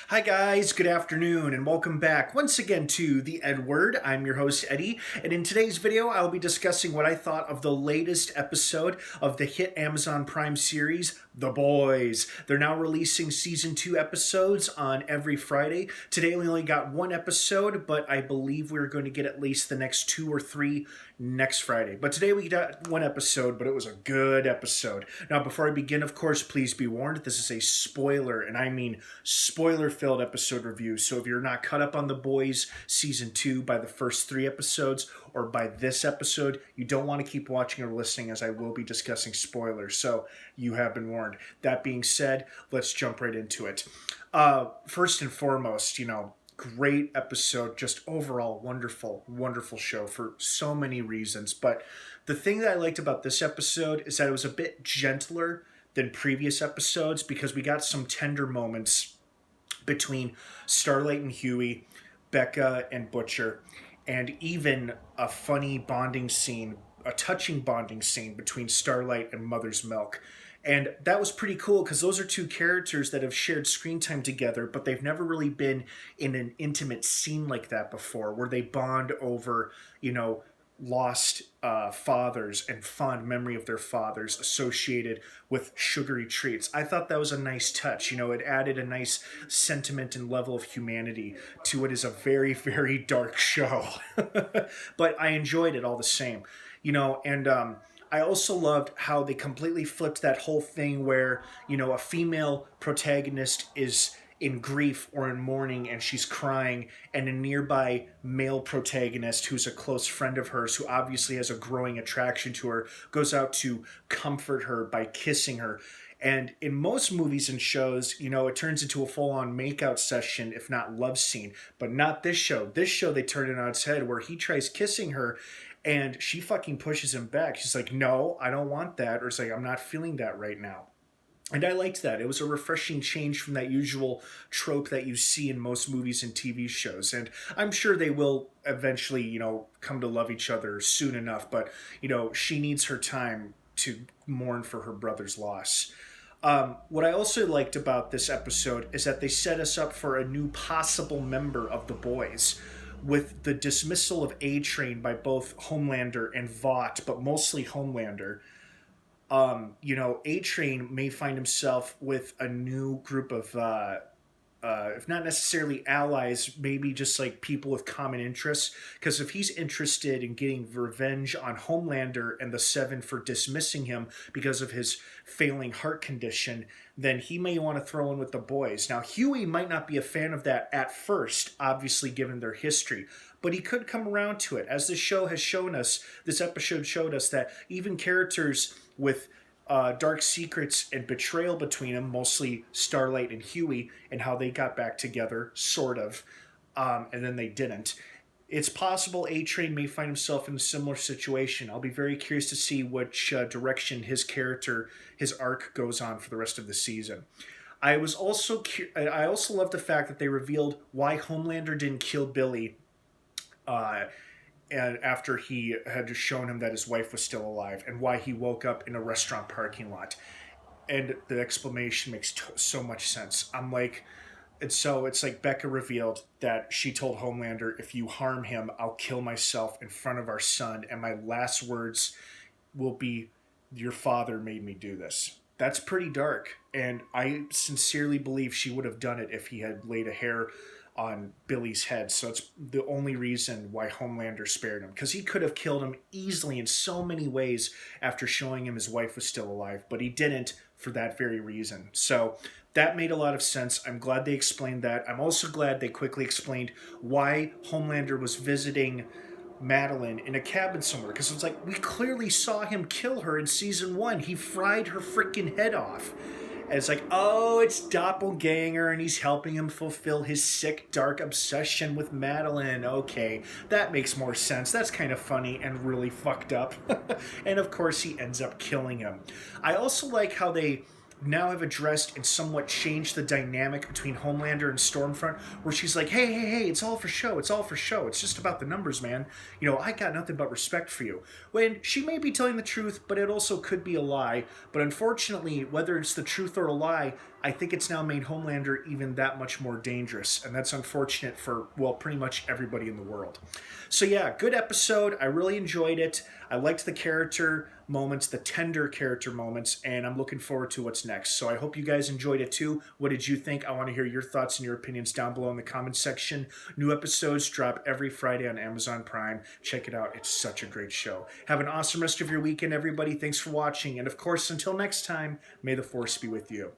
Hi guys, good afternoon, and welcome back once again to the EdWord. I'm your host Eddie, and in today's video I'll be discussing what I thought of the latest episode of the hit Amazon Prime series, The Boys. They're now releasing season 2 episodes on every Friday. Today we only got one episode, but I believe we're going to get at least the next 2 or 3 next Friday. But today we got one episode, but it was a good episode. Now before I begin, of course, please be warned, this is a spoiler, and I mean spoiler-filled episode review. So if you're not caught up on The Boys season 2 by the first 3 episodes or by this episode, you don't want to keep watching or listening, as I will be discussing spoilers. So you have been warned. That being said, let's jump right into it. First and foremost, great episode, just overall wonderful show for so many reasons. But the thing that I liked about this episode is that it was a bit gentler than previous episodes because we got some tender moments between Starlight and Huey, Becca and Butcher, and even a funny bonding scene, a touching bonding scene between Starlight and Mother's Milk. And that was pretty cool because those are two characters that have shared screen time together, but they've never really been in an intimate scene like that before, where they bond over, lost fathers and fond memory of their fathers associated with sugary treats. I thought that was a nice touch. It added a nice sentiment and level of humanity to what is a very, very dark show. But I enjoyed it all the same. And I also loved how they completely flipped that whole thing where, a female protagonist is in grief or in mourning and she's crying, and a nearby male protagonist who's a close friend of hers who obviously has a growing attraction to her goes out to comfort her by kissing her. And in most movies and shows, it turns into a full-on makeout session, if not love scene. But not this show. This show, they turn it on its head where he tries kissing her and she fucking pushes him back. She's like, no, I don't want that. Or it's like, I'm not feeling that right now. And I liked that. It was a refreshing change from that usual trope that you see in most movies and TV shows. And I'm sure they will eventually, come to love each other soon enough. But, she needs her time to mourn for her brother's loss. What I also liked about this episode is that they set us up for a new possible member of the Boys, with the dismissal of A-Train by both Homelander and Vought, but mostly Homelander. A-Train may find himself with a new group of, if not necessarily allies, maybe just like people with common interests. Because if he's interested in getting revenge on Homelander and the Seven for dismissing him because of his failing heart condition, then he may want to throw in with the Boys. Now, Huey might not be a fan of that at first, obviously given their history, but he could come around to it. As this show has shown us, this episode showed us that even characters with dark secrets and betrayal between them, mostly Starlight and Huey, and how they got back together, sort of, and then they didn't. It's possible A-Train may find himself in a similar situation. I'll be very curious to see which direction his character, his arc goes on for the rest of the season. I also love the fact that they revealed why Homelander didn't kill Billy and after he had shown him that his wife was still alive, and why he woke up in a restaurant parking lot. And the explanation makes so much sense. It's like Becca revealed that she told Homelander, if you harm him, I'll kill myself in front of our son, and my last words will be, your father made me do this. That's pretty dark, and I sincerely believe she would have done it if he had laid a hair on Billy's head. So it's the only reason why Homelander spared him, because he could have killed him easily in so many ways after showing him his wife was still alive, but he didn't for that very reason. So that made a lot of sense. I'm glad they explained that. I'm also glad they quickly explained why Homelander was visiting Madeline in a cabin somewhere, because it's like, we clearly saw him kill her in season 1. He fried her freaking head off. And it's like, oh, it's Doppelganger, and he's helping him fulfill his sick, dark obsession with Madeline. Okay, that makes more sense. That's kind of funny and really fucked up. And of course, he ends up killing him. I also like how they now have addressed and somewhat changed the dynamic between Homelander and Stormfront, where she's like, hey, it's all for show, it's just about the numbers, man. I got nothing but respect for you. When she may be telling the truth, but it also could be a lie. But unfortunately, whether it's the truth or a lie, I think it's now made Homelander even that much more dangerous, and that's unfortunate for, well, pretty much everybody in the world. So yeah, good episode. I really enjoyed it. I liked the character moments, the tender character moments, and I'm looking forward to what's next. So I hope you guys enjoyed it too. What did you think? I want to hear your thoughts and your opinions down below in the comments section. New episodes drop every Friday on Amazon Prime. Check it out. It's such a great show. Have an awesome rest of your weekend, everybody. Thanks for watching. And of course, until next time, may the force be with you.